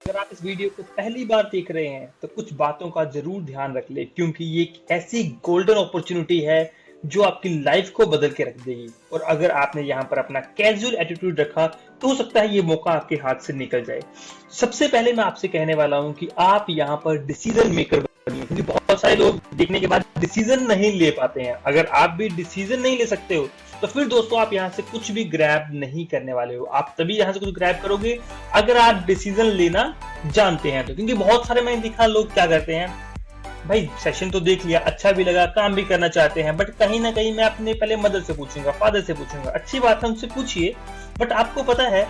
अगर आप इस वीडियो को पहली बार देख रहे हैं तो कुछ बातों का जरूर ध्यान रख ले, क्योंकि ये एक ऐसी गोल्डन अपॉर्चुनिटी है जो आपकी लाइफ को बदल के रख देगी। और अगर आपने यहाँ पर अपना कैजुअल एटीट्यूड रखा तो हो सकता है ये मौका आपके हाथ से निकल जाए। सबसे पहले मैं आपसे कहने वाला हूँ कि आप यहाँ पर डिसीजन मेकर बनिए, क्योंकि बहुत सारे लोग देखने के बाद डिसीजन नहीं ले पाते हैं। अगर आप भी डिसीजन नहीं ले सकते हो तो फिर दोस्तों आप यहाँ से कुछ भी ग्रैब नहीं करने वाले हो। आप तभी यहाँ से कुछ ग्रैब करोगे अगर आप डिसीजन लेना जानते हैं तो। क्योंकि बहुत सारे मैंने देखा लोग क्या करते हैं, भाई सेशन तो देख लिया, अच्छा भी लगा, काम भी करना चाहते हैं, बट कहीं ना कहीं मैं अपने पहले मदर से पूछूंगा, फादर से पूछूंगा। अच्छी बात है, उनसे पूछिए, बट आपको पता है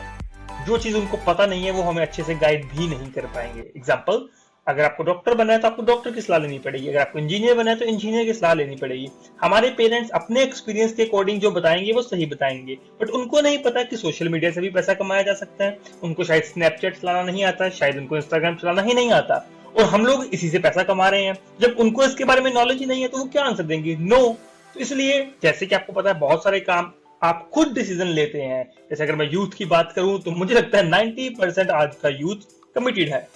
जो चीज उनको पता नहीं है वो हमें अच्छे से गाइड भी नहीं कर पाएंगे। एग्जाम्पल, अगर आपको डॉक्टर बनना है तो आपको डॉक्टर की सलाह लेनी पड़ेगी, अगर आपको इंजीनियर बनना है तो इंजीनियर की सलाह लेनी पड़ेगी। हमारे पेरेंट्स अपने एक्सपीरियंस के अकॉर्डिंग जो बताएंगे वो सही बताएंगे, बट उनको नहीं पता कि सोशल मीडिया से भी पैसा कमाया जा सकता है। उनको शायद स्नैपचैट चलाना नहीं आता, शायद उनको इंस्टाग्राम चलाना ही नहीं आता, और हम लोग इसी से पैसा कमा रहे हैं। जब उनको इसके बारे में नॉलेज ही नहीं है तो वो क्या आंसर देंगे? नो। तो इसलिए जैसे कि आपको पता है बहुत सारे काम आप खुद डिसीजन लेते हैं। जैसे अगर मैं यूथ की बात करूं तो मुझे लगता है 90% आज का यूथ कमिटेड है,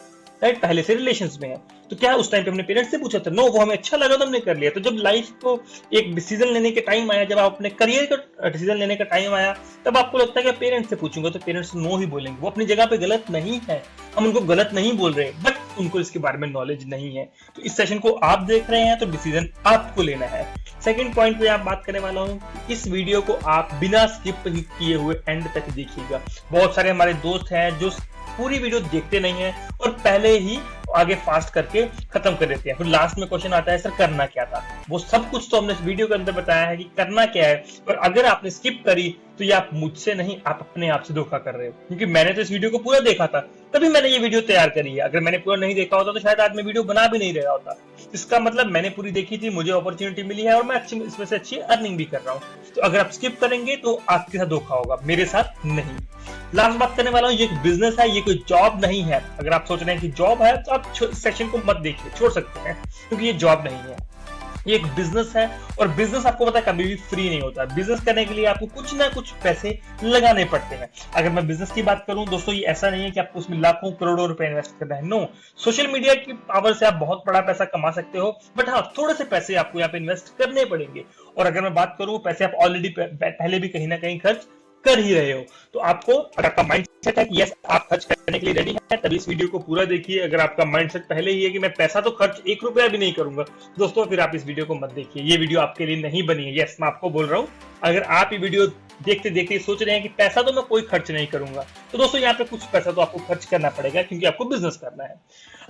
राइट, पहले से रिलेशंस में है। तो क्या उस टाइम पे अपने पेरेंट्स से पूछा था? नो, वो हमें अच्छा लगा तो हमने कर लिया। तो जब लाइफ को एक डिसीजन लेने के टाइम आया, जब आप अपने करियर का डिसीजन लेने का टाइम आया, तब आपको लगता है कि पेरेंट्स से पूछूंगा तो पेरेंट्स नो ही बोलेंगे। वो अपनी जगह पे गलत नहीं है, हम उनको गलत नहीं बोल रहे, बट उनको इसके बारे में नॉलेज नहीं है। तो इस सेशन को आप देख रहे हैं तो डिसीजन आपको लेना है। सेकंड पॉइंट पे आप बात करने वाला हूं, इस वीडियो को आप बिना स्किप किए हुए एंड तक देखिएगा। बहुत सारे हमारे दोस्त हैं जो पूरी वीडियो देखते नहीं है और पहले ही आगे फास्ट करके खत्म कर देते हैं। फिर लास्ट में क्वेश्चन आता है, सर करना क्या था? वो सब कुछ तो हमने इस वीडियो के अंदर बताया है कि करना क्या है, और अगर आपने स्किप करी तो ये आप मुझसे नहीं, आप अपने आप से धोखा कर रहे हो। क्योंकि मैंने तो इस वीडियो को पूरा देखा था, तभी मैंने ये वीडियो तैयार करी है। अगर मैंने पूरा नहीं देखा होता तो शायद आज मैं वीडियो बना भी नहीं रहा होता। इसका मतलब मैंने पूरी देखी थी, मुझे अपॉर्चुनिटी मिली है और मैं इसमें से अच्छी अर्निंग भी कर रहा हूँ। तो अगर आप स्किप करेंगे तो आपके साथ धोखा होगा, मेरे साथ नहीं। लास्ट बात करने वाला हूँ, ये एक बिजनेस है, ये कोई जॉब नहीं है। अगर आप सोच रहे हैं कि जॉब है तो आप इस सेशन को मत देखिए, छोड़ सकते हैं, क्योंकि ये जॉब नहीं है, ये एक बिजनेस है। और बिजनेस आपको पता है कभी भी फ्री नहीं होता। बिजनेस करने के लिए आपको कुछ ना कुछ पैसे लगाने पड़ते हैं। अगर मैं बिजनेस की बात करूं दोस्तों, ये ऐसा नहीं है कि आपको उसमें लाखों करोड़ों रुपए इन्वेस्ट करना है। नो, सोशल मीडिया की पावर से आप बहुत बड़ा पैसा कमा सकते हो, बट हाँ, थोड़े से पैसे आपको यहाँ पे इन्वेस्ट करने पड़ेंगे। और अगर मैं बात करूं, पैसे आप ऑलरेडी पहले भी कहीं ना कहीं खर्च कर ही रहे हो। तो आपको, अगर आपका माइंडसेट है कि यस आप खर्च करने के लिए रेडी हैं, तभी इस वीडियो को पूरा देखिए। अगर आपका माइंडसेट पहले ही है कि मैं पैसा तो खर्च 1 रुपया भी नहीं करूंगा, दोस्तों फिर आप इस वीडियो को मत देखिए। ये वीडियो आपके लिए नहीं बनी है। यस, मैं आपको बोल रहा हूं, अगर आप ये वीडियो देखते देखते सोच रहे हैं कि पैसा तो मैं कोई खर्च नहीं करूंगा, तो दोस्तों यहाँ पे कुछ पैसा तो आपको खर्च करना पड़ेगा, क्योंकि आपको बिजनेस करना है।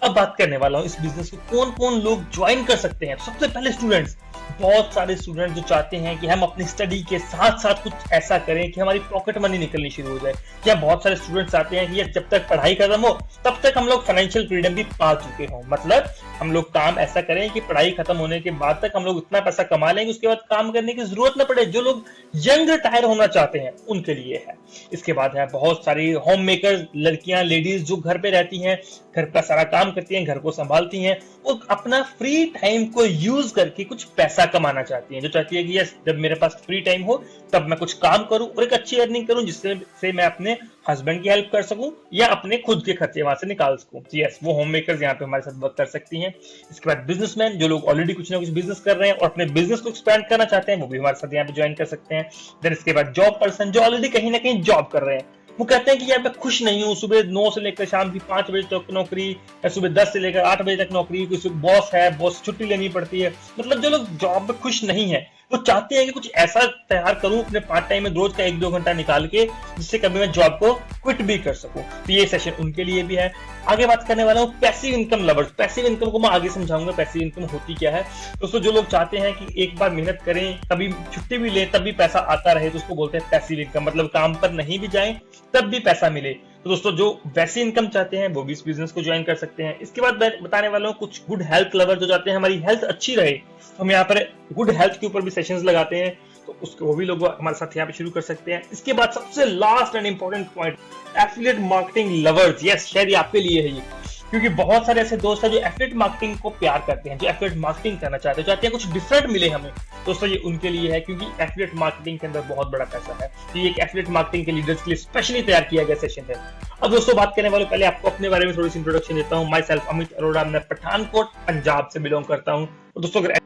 अब बात करने वाला हूँ इस बिजनेस को कौन कौन लोग ज्वाइन कर सकते हैं। सबसे पहले स्टूडेंट्स, बहुत सारे स्टूडेंट जो चाहते हैं कि हम अपनी स्टडी के साथ साथ कुछ ऐसा करें कि हमारी पॉकेट मनी निकलनी शुरू हो जाए। या बहुत सारे स्टूडेंट्स चाहते हैं कि ये जब तक पढ़ाई खत्म हो तब तक हम लोग फाइनेंशियल फ्रीडम भी पा चुके हों। मतलब हम लोग काम ऐसा करें कि पढ़ाई खत्म होने के बाद तक हम लोग इतना पैसा कमा लेंगे, उसके बाद काम करने की जरूरत न पड़े। जो लोग यंग रिटायर होना चाहते हैं उनके लिए है। इसके बाद है बहुत सारी होम मेकर लड़कियां, लेडीज जो घर पे रहती हैं, घर का सारा काम करती हैं, घर को संभालती हैं, वो अपना फ्री टाइम को यूज करके कुछ पैसा कमाना चाहती हैं। जो चाहती है कि यस, जब मेरे पास फ्री टाइम हो तब मैं कुछ काम करूं और एक अच्छी अर्निंग करूं, जिससे मैं अपने हस्बैंड की हेल्प कर सकूं या अपने खुद के खर्चे वहां से निकाल सकूं। यस, वो होम मेकर्स यहाँ पे हमारे साथ वर्क कर सकती हैं। इसके बाद बिजनेसमैन, जो लोग ऑलरेडी कुछ ना कुछ बिजनेस कर रहे हैं और अपने बिजनेस को एक्सपैंड करना चाहते हैं, वो भी हमारे साथ यहाँ पे ज्वाइन कर सकते हैं। देन इसके बाद जॉब पर्सन, जो ऑलरेडी कहीं ना कहीं जॉब कर रहे हैं, वो कहते हैं कि यार मैं खुश नहीं हूँ, सुबह 9 से लेकर शाम की 5 बजे तक नौकरी, या सुबह 10 से लेकर 8 बजे तक नौकरी, कुछ बॉस है, बॉस छुट्टी लेनी पड़ती है। मतलब जो लोग जॉब में खुश नहीं है वो चाहते हैं कि कुछ ऐसा तैयार करूं अपने पार्ट टाइम में रोज का 1-2 घंटा निकाल के, जिससे कभी मैं जॉब को क्विट भी कर सकूं। तो ये सेशन उनके लिए भी है। आगे बात करने वाला हूँ passive income lovers. Passive income को मैं आगे समझाऊंगा पैसिव इनकम होती क्या है। दोस्तों, जो लोग चाहते हैं कि एक बार मेहनत करें, कभी छुट्टी भी लें, तब भी पैसा आता रहे, तो उसको बोलते हैं पैसिव इनकम। मतलब काम पर नहीं भी जाएं तब भी पैसा मिले। तो दोस्तों, जो वैसी इनकम चाहते हैं वो भी इस बिजनेस को ज्वाइन कर सकते हैं। इसके बाद बताने वाला हूँ कुछ गुड हेल्थ लवर जो चाहते हैं हमारी हेल्थ अच्छी रहे, हम यहाँ पर गुड हेल्थ के ऊपर भी सेशंस लगाते हैं, तो उसको वो भी लोग हमारे साथ यहाँ पे शुरू कर सकते हैं। इसके बाद सबसे last and important point, affiliate marketing lovers. Yes, शायद ये आपके लिए है। ये क्योंकि बहुत सारे ऐसे दोस्त हैं जो एफिलिएट मार्केटिंग को प्यार करते हैं, जो एफिलिएट मार्केटिंग करना चाहते हैं, चाहते हैं कुछ डिफरेंट मिले हमें। दोस्तों ये उनके लिए है, क्योंकि एफिलिएट मार्केटिंग के अंदर बहुत बड़ा पैसा है। तो ये एक एफिलिएट मार्केटिंग के लीडर्स के लिए स्पेशली तैयार किया गया सेशन है। अब दोस्तों बात करने वाले पहले आपको अपने बारे में थोड़ी सी इंट्रोडक्शन देता हूँ। माई सेल्फ अमित अरोड़ा, मैं पठानकोट पंजाब से बिलोंग करता हूँ। तो दोस्तों अगर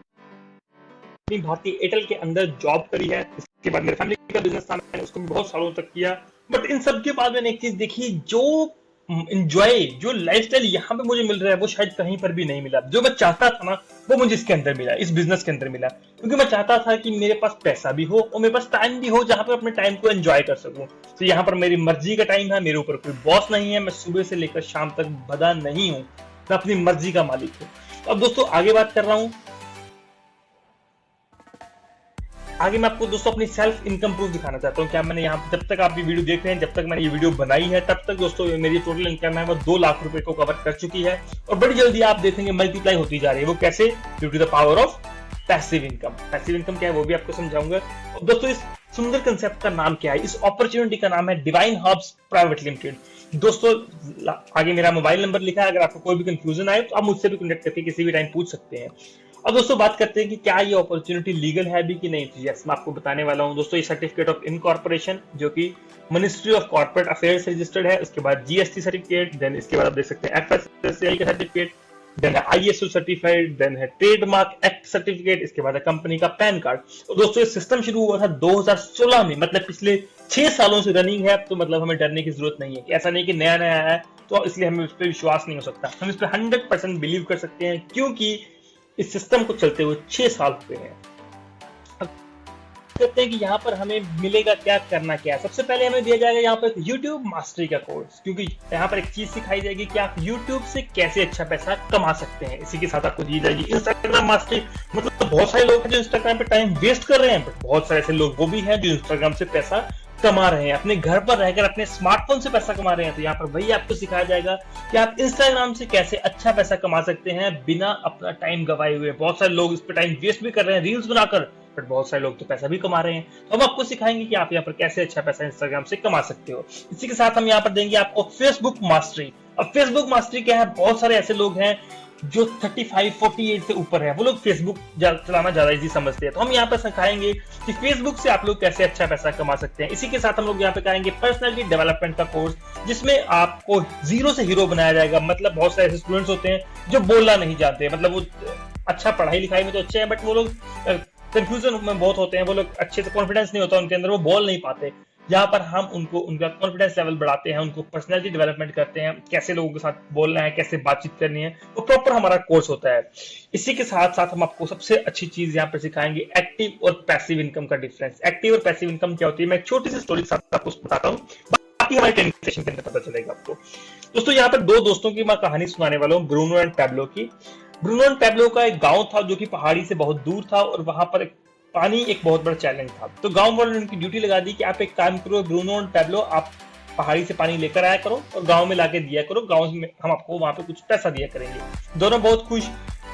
भारतीय एयरटेल के अंदर जॉब करी है, इसके बाद मेरे फैमिली का बिजनेस था, मैंने उसको भी बहुत सालों तक किया। बट इन सब के बाद मैंने एक चीज देखी, जो एंजॉय, जो लाइफस्टाइल यहाँ पे मुझे मिल रहा है वो शायद कहीं पर भी नहीं मिला। जो मैं चाहता था ना वो मुझे इसके अंदर मिला, इस बिजनेस के अंदर मिला। क्योंकि मैं चाहता था कि मेरे पास पैसा भी हो और मेरे पास टाइम भी हो जहां पर अपने टाइम को एंजॉय कर सकूं। तो यहाँ पर मेरी मर्जी का टाइम है, मेरे ऊपर कोई बॉस नहीं है, मैं सुबह से लेकर शाम तक बंधा नहीं हूँ, मैं अपनी मर्जी का मालिक हूँ। अब दोस्तों आगे बात कर रहा हूँ, आगे मैं आपको दोस्तों अपनी सेल्फ इनकम प्रूफ दिखाना चाहता हूँ। क्या मैंने यहाँ पे, जब तक आप ये वीडियो देख रहे हैं, जब तक मैंने ये वीडियो बनाई है, तब तक दोस्तों मेरी टोटल इनकम है वो 2 लाख रुपए को कवर कर चुकी है और बड़ी जल्दी आप देखेंगे मल्टीप्लाई होती जा रही है। वो कैसे? Due to the power of passive income. Passive income क्या है वो भी आपको समझाऊंगा। और दोस्तों इस सुंदर कंसेप्ट का नाम क्या है? इस अपॉर्चुनिटी का नाम है डिवाइन हब्स प्राइवेट लिमिटेड। दोस्तों आगे मेरा मोबाइल नंबर लिखा है, अगर आपको कोई भी कंफ्यूजन आए तो आप मुझसे भी कनेक्ट करके किसी भी टाइम पूछ सकते हैं। अब दोस्तों बात करते हैं कि क्या ये अपॉर्चुनिटी लीगल है भी कि नहीं। तो यस, मैं आपको बताने वाला हूं दोस्तों। ये सर्टिफिकेट ऑफ इनकॉर्पोरेशन जो कि मिनिस्ट्री ऑफ कॉर्पोरेट अफेयर्स से रजिस्टर्ड है, उसके बाद जीएसटी सर्टिफिकेट, देन इसके बाद आप देख सकते हैं एफएसएसआई का सर्टिफिकेट, देन है आईएसओ सर्टिफाइड, देन है ट्रेडमार्क एक्ट सर्टिफिकेट, इसके बाद है कंपनी का पैन कार्ड। तो दोस्तों ये सिस्टम शुरू हुआ था 2016 में, मतलब पिछले 6 सालों से रनिंग है। तो मतलब हमें डरने की जरूरत नहीं है कि ऐसा नहीं कि नया नया है तो इसलिए हमें इस पर विश्वास नहीं हो सकता। हम इस पर 100% बिलीव कर सकते हैं, क्योंकि इस सिस्टम को चलते हुए 6 साल हुए हैं। अब कहते हैं कि यहाँ पर हमें मिलेगा क्या, करना क्या है। सबसे पहले हमें दिया जाएगा यहाँ पर YouTube मास्टरी का कोर्स, क्योंकि यहाँ पर एक चीज सिखाई जाएगी कि आप YouTube से कैसे अच्छा पैसा कमा सकते हैं। इसी के साथ आपको दी जाएगी इंस्टाग्राम मास्टरी। मतलब बहुत सारे लोग हैं जो इंस्टाग्राम पे टाइम वेस्ट कर रहे हैं, बट बहुत सारे ऐसे लोग वो भी हैं जो इंस्टाग्राम से पैसा कमा रहे हैं, अपने घर पर रहकर अपने स्मार्टफोन से पैसा कमा रहे हैं। तो यहाँ पर वही आपको सिखाया जाएगा कि आप इंस्टाग्राम से कैसे अच्छा पैसा कमा सकते हैं बिना अपना टाइम गवाए हुए। बहुत सारे लोग इस पर टाइम वेस्ट भी कर रहे हैं रील्स बनाकर, बट बहुत सारे लोग तो पैसा भी कमा रहे हैं। तो हम आपको सिखाएंगे कि आप यहाँ पर कैसे अच्छा पैसा इंस्टाग्राम से कमा सकते हो। इसी के साथ हम यहाँ पर देंगे आपको फेसबुक मास्टरी। अब फेसबुक मास्टरी क्या है? बहुत सारे ऐसे लोग हैं जो 35-48 से ऊपर है, वो लोग फेसबुक चलाना ज्यादा इजी समझते हैं। तो हम यहाँ पर सिखाएंगे कि फेसबुक से आप लोग कैसे अच्छा पैसा कमा सकते हैं। इसी के साथ हम लोग यहाँ पे करेंगे पर्सनैलिटी डेवलपमेंट का कोर्स, जिसमें आपको जीरो से हीरो बनाया जाएगा। मतलब बहुत सारे ऐसे स्टूडेंट्स होते हैं जो बोलना नहीं जानते, मतलब वो अच्छा पढ़ाई लिखाई में तो अच्छे हैं, बट वो लोग कंफ्यूजन में बहुत होते हैं, वो लोग अच्छे से कॉन्फिडेंस नहीं होता उनके अंदर, वो बोल नहीं पाते। यहाँ पर हम उनको उनका कॉन्फिडेंस लेवल बढ़ाते हैं, उनको पर्सनैलिटी डेवलपमेंट करते हैं, कैसे लोगों के साथ बोलना है, कैसे बातचीत करनी है, वो प्रॉपर हमारा कोर्स होता है। इसी के साथ साथ हम आपको सबसे अच्छी चीज यहाँ पर सिखाएंगे, एक्टिव और पैसिव इनकम का डिफरेंस। एक्टिव और पैसिव इनकम क्या होती है, मैं एक छोटी सी स्टोरी के साथ आपको बताता हूँ, बाकी हमारे ट्रेनिंग सेशन के अंदर पता चलेगा आपको। दोस्तों यहाँ पर 2 दोस्तों की मैं कहानी सुनाने वाला हूँ, ब्रूनो एंड पैब्लो की। ब्रूनो एंड पैब्लो का एक गाँव था जो कि पहाड़ी से बहुत दूर था, और वहां पर पानी एक बहुत बड़ा चैलेंज था। तो गांव वालों ने उनकी ड्यूटी लगा दी कि आप एक काम करो ब्रूनो और पैब्लो, आप पहाड़ी से पानी लेकर आया करो और गांव में लाके दिया करो, गांव में हम आपको वहां पे कुछ पैसा दिया करेंगे। दोनों बहुत खुश,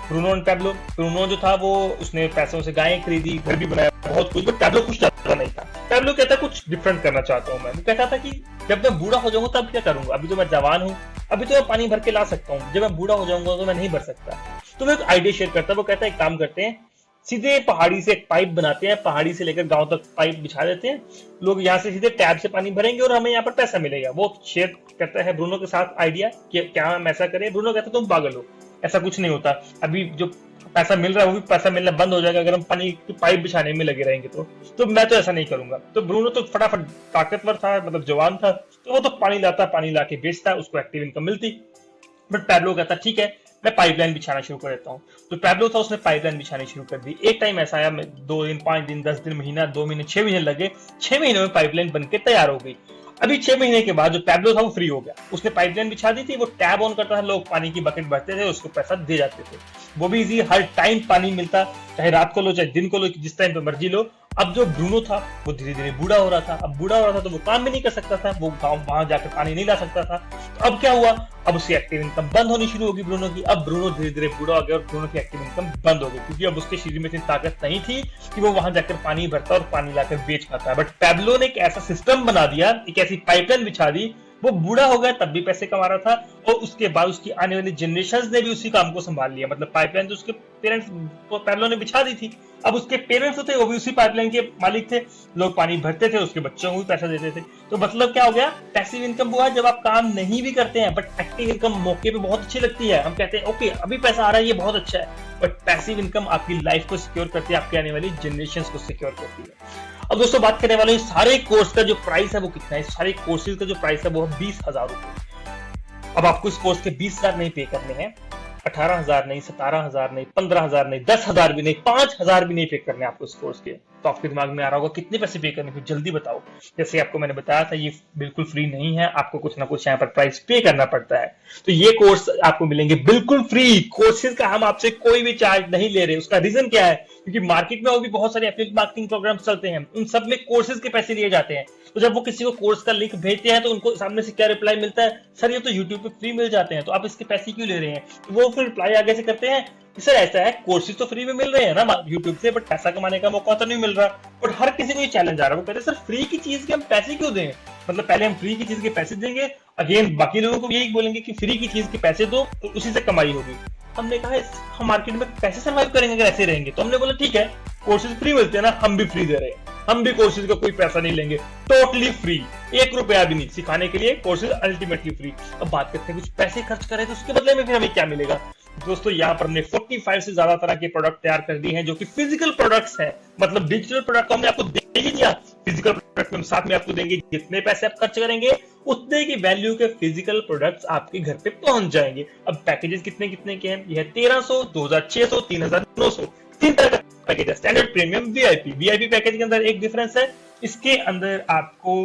ब्रूनो और पैब्लो। ब्रूनो जो था वो उसने पैसों से गायें खरीदी, घर भी बनाया, बहुत कुछ, बट पैब्लो कुछ ज्यादा नहीं था। पैब्लो कहता कुछ डिफरेंट करना चाहता हूँ मैं। वो कहता था कि जब मैं बूढ़ा हो जाऊंगा तब क्या करूंगा, अभी तो मैं जवान हूँ, अभी तो मैं पानी भर के ला सकता हूँ, जब मैं बूढ़ा हो जाऊंगा तो मैं नहीं भर सकता। तो वो एक आइडिया शेयर करता है, वो कहता है एक काम करते हैं, सीधे पहाड़ी से एक पाइप बनाते हैं, पहाड़ी से लेकर गांव तक पाइप बिछा देते हैं, लोग यहाँ से सीधे टैब से पानी भरेंगे और हमें यहाँ पर पैसा मिलेगा। वो शेयर करता है ब्रूनो के साथ आइडिया कि क्या हम ऐसा करें। ब्रूनो कहता है तुम पागल हो, ऐसा कुछ नहीं होता, अभी जो पैसा मिल रहा है वो भी पैसा मिलना बंद हो जाएगा अगर हम पानी की पाइप बिछाने में लगे रहेंगे। तो मैं तो ऐसा नहीं करूंगा। तो ब्रूनो तो फटाफट ताकतवर था, मतलब जवान था, तो वो तो पानी लाता, पानी ला के बेचता, उसको एक्टिव इनकम मिलती। बट पैब्लो कहता ठीक है मैं पाइपलाइन बिछाना शुरू कर देता हूँ। तो पैब्लो था, उसने पाइपलाइन बिछानी शुरू कर दी। एक टाइम ऐसा आया, 2 दिन, 5 दिन, 10 दिन, महीना, 2 महीने, 6 महीने लगे। 6 महीने में पाइपलाइन बनके तैयार हो गई। अभी 6 महीने के बाद जो पैब्लो था वो फ्री हो गया, उसने पाइपलाइन बिछा दी थी, वो टैब ऑन करता था, लोग पानी की बकेट भरते थे, उसको पैसा दे जाते थे। वो भी इजी, हर टाइम पानी मिलता, चाहे रात को लो चाहे दिन को लो, जिस टाइम पे मर्जी लो। अब जो ब्रूनो था वो धीरे धीरे बूढ़ा हो रहा था। अब बूढ़ा हो रहा था तो वो काम भी नहीं कर सकता था, वो गांव वहां जाकर पानी नहीं ला सकता था। तो अब क्या हुआ, अब उसकी एक्टिव इनकम बंद होनी शुरू होगी ब्रूनो की। अब ब्रूनो धीरे धीरे बूढ़ा हो गया और ब्रूनो की एक्टिव इनकम बंद हो गई, क्योंकि अब उसके शरीर में इतनी ताकत नहीं थी कि वो वहां जाकर पानी भरता और पानी लाकर बेच पाता। बट पैब्लो ने एक ऐसा सिस्टम बना दिया, एक ऐसी पाइपलाइन बिछा दी, वो बूढ़ा हो गया तब भी पैसे कमा रहा था, और उसके बाद उसकी आने वाली जनरेशन ने भी उसी काम को संभाल लिया। मतलब पाइपलाइन तो उसके पेरेंट्स पहले ने बिछा दी थी, अब उसके पेरेंट्स थे वो भी उसी पाइपलाइन के मालिक थे, लोग पानी भरते थे, उसके बच्चों को भी पैसा देते थे। तो मतलब क्या हो गया, पैसिव इनकम हुआ जब आप काम नहीं भी करते हैं, बट एक्टिव इनकम मौके पे बहुत अच्छी लगती है। हम कहते हैं ओके अभी पैसा आ रहा है, ये बहुत अच्छा है, बट पैसिव इनकम आपकी लाइफ को सिक्योर करती है, आपकी आने वाली जनरेशन को सिक्योर करती है। अब दोस्तों बात करने वाले सारे कोर्स का जो प्राइस है वो कितना है। सारे कोर्सेज का जो प्राइस है वो 20,000 रुपए। अब आपको इस कोर्स के 20,000 नहीं पे करने हैं, 18,000 नहीं, 17,000 नहीं, 15,000 नहीं, 10,000 भी नहीं, 5,000 भी नहीं पे करने आपको इस कोर्स के। तो आपके दिमाग में आ रहा होगा कितने पैसे पे करने, फिर जल्दी बताओ। जैसे आपको मैंने बताया था ये बिल्कुल फ्री नहीं है, आपको कुछ ना कुछ यहाँ पर प्राइस पे करना पड़ता है। तो ये कोर्स आपको मिलेंगे बिल्कुल फ्री। कोर्सेज का हम आपसे कोई भी चार्ज नहीं ले रहे। उसका रीजन क्या है, क्योंकि मार्केट में और भी बहुत सारे एफिलिएट मार्केटिंग प्रोग्राम चलते हैं, उन सब में कोर्सेज के पैसे लिए जाते हैं। तो जब वो किसी को कोर्स का लिंक भेजते हैं तो उनको सामने से क्या रिप्लाई मिलता है, सर ये तो यूट्यूब पे फ्री मिल जाते हैं, तो आप इसके पैसे क्यों ले रहे हैं। तो वो फिर रिप्लाई आगे से करते हैं, सर ऐसा है कोर्सेज तो फ्री में मिल रहे हैं ना यूट्यूब से, बट पैसा कमाने का मौका तो नहीं मिल रहा। बट हर किसी को ये चैलेंज आ रहा है, वो कहते हैं सर फ्री की चीज के हम पैसे क्यों दें, मतलब पहले हम फ्री की चीज के पैसे देंगे, अगेन बाकी लोगों को यही बोलेंगे कि फ्री की चीज के पैसे दो तो उसी से कमाई होगी। हमने कहा हम मार्केट में कैसे सर्वाइव करेंगे अगर ऐसे रहेंगे। तो हमने बोला ठीक है कोर्सेज फ्री मिलते हैं ना, हम भी फ्री दे रहे हैं, हम भी कोर्सेज का कोई पैसा नहीं लेंगे, टोटली फ्री, 1 रुपया भी नहीं। सिखाने के लिए कोर्सेज अल्टीमेटली फ्री। अब बात करते हैं कुछ पैसे खर्च करें तो उसके बदले में फिर हमें क्या मिलेगा। दोस्तों यहाँ पर हमने 45 से ज्यादा तरह के प्रोडक्ट तैयार कर दिए हैं जो कि फिजिकल प्रोडक्ट्स हैं। मतलब डिजिटल प्रोडक्ट हमने आपको दे ही दिया, फिजिकल प्रोडक्ट हम साथ में आपको देंगे। जितने पैसे आप खर्च करेंगे उतने की वैल्यू के फिजिकल प्रोडक्ट्स आपके घर पे पहुंच जाएंगे। अब पैकेजेस कितने कितने के हैं, यह 1300, 2600, 3900, 3 तरह का पैकेज है। Standard, premium, VIP. VIP package के अंदर एक डिफरेंस है, इसके अंदर आपको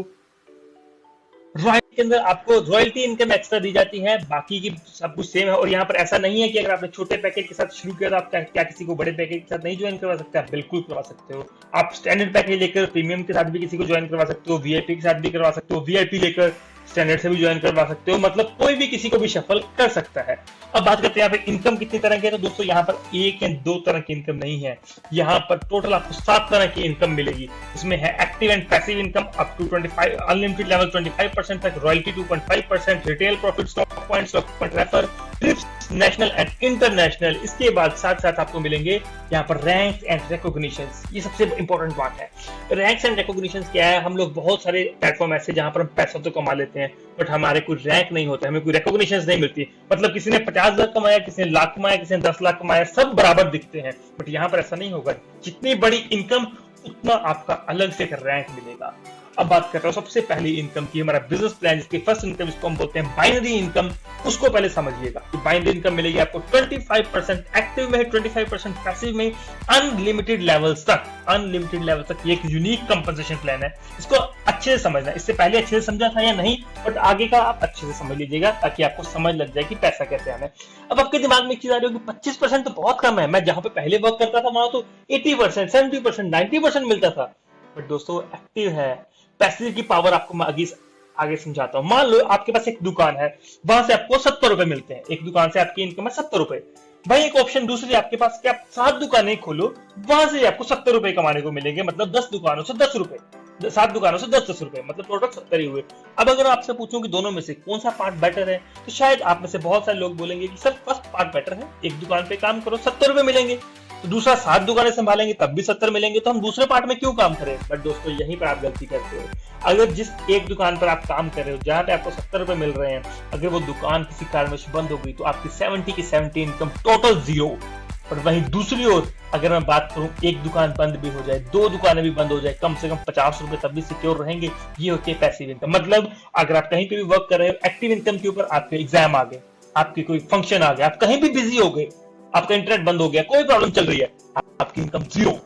रॉयल्टी के अंदर आपको रॉयल्टी इनकम एक्स्ट्रा दी जाती है, बाकी की सब कुछ सेम है। और यहाँ पर ऐसा नहीं है कि अगर आपने छोटे पैकेज के साथ शुरू किया तो आप क्या किसी को बड़े पैकेज के साथ नहीं ज्वाइन करवा सकते, आप बिल्कुल करवा सकते हो। आप स्टैंडर्ड पैकेज लेकर प्रीमियम के साथ भी किसी को ज्वाइन करवा सकते हो, वीआईपी के साथ भी करवा सकते हो, वीआईपी लेकर स्टैंडर्ड से भी ज्वाइन करवा सकते हो, मतलब कोई भी किसी को भी शफल कर सकता है। अब बात करते हैं यहाँ पे इनकम कितनी तरह की है। तो दोस्तों यहाँ पर 1 या 2 तरह की इनकम नहीं है, यहाँ पर टोटल आपको 7 तरह की इनकम मिलेगी। इसमें है active and passive income up to 25 unlimited level 25% तक, royalty 2.5%, retail profit, stock point refer, trips national and international. इसके बाद साथ साथ आपको मिलेंगे यहाँ पर रैंक्स एंड रिकॉग्निशंस। ये सबसे इंपॉर्टेंट बात है। रैंक्स एंड रिकॉग्निशंस क्या है, हम लोग बहुत सारे प्लेटफॉर्म ऐसे जहां पर हम पैसा तो कमा लेते हैं बट हमारे कोई रैंक नहीं होता, हमें कोई रिकॉग्निशंस नहीं मिलती। मतलब किसी ने 50 लाख कमाया, किसी ने लाख कमाया, किसी ने 10 लाख कमाया, सब बराबर दिखते हैं। बट यहाँ पर ऐसा नहीं होगा, जितनी बड़ी इनकम उतना आपका अलग से रैंक मिलेगा। अब बात कर रहा हूं सबसे पहली इनकम की, हमारा बिजनेस प्लान जिसकी फर्स्ट इनकम जिसको हम बोलते हैं बाइनरी इनकम, उसको पहले समझिएगा कि बाइनरी इनकम मिलेगी आपको 25% एक्टिव में, 25% पैसिव में, अनलिमिटेड लेवल्स तक। अनलिमिटेड लेवल तक ये एक यूनिक कंपनसेशन प्लान है, इसको अच्छे से समझना। इससे पहले अच्छे से समझा था या नहीं, बट आगे का आप अच्छे से समझ लीजिएगा ताकि आपको समझ लग जाए कि पैसा कैसे आना है। अब आपके दिमाग में एक चीज आ रही होगी 25% तो बहुत कम है, मैं जहां पे पहले वर्क करता था वहां तो 80%, 70%, 90% मिलता था। बट दोस्तों एक्टिव है, पैसे की पावर आपको मैं आगे समझाता हूं। मान लो आपके पास एक दुकान है, वहां से आपको 70 रुपए मिलते हैं, एक दुकान से आपकी इनकम है 70 रुपए। भाई एक ऑप्शन दूसरी आपके पास कि आप 7 दुकानें खोलो, वहां से आपको 70 रुपए कमाने को मिलेंगे, मतलब 10 दुकानों से 10 रुपए, 7 दुकानों से 10-10 रुपए, मतलब टोटल 70 ही हुए। अब अगर आपसे पूछूं कि दोनों में से कौन सा पार्ट बेटर है, तो शायद आप में से बहुत सारे लोग बोलेंगे कि सर फर्स्ट पार्ट बेटर है, एक दुकान पे काम करो 70 रुपए मिलेंगे, तो दूसरा 7 दुकानें संभालेंगे तब भी 70 मिलेंगे, तो हम दूसरे पार्ट में क्यों काम करें। बट दोस्तों यहीं पर आप गलती करते हो। अगर जिस एक दुकान पर आप काम कर रहे हो जहां पे आपको 70 रुपए मिल रहे हैं, अगर वो दुकान किसी कारणवश बंद हो गई तो आपकी 70 की 70 इनकम टोटल 0। पर वहीं दूसरी ओर अगर मैं बात करूं एक दुकान बंद भी हो जाए, 2 दुकानें भी बंद हो जाए, कम से कम 50 रुपए तब भी सिक्योर रहेंगे। ये होती है पैसिव इनकम। मतलब अगर आप कहीं पे भी वर्क कर रहे हो, एक्टिव इनकम के ऊपर आपके एग्जाम आ गए, आपकी कोई फंक्शन आ गया, आप कहीं भी बिजी हो गए, आपका इंटरनेट बंद हो गया, कोई प्रॉब्लम चल रही है, आपकी इनकम 0।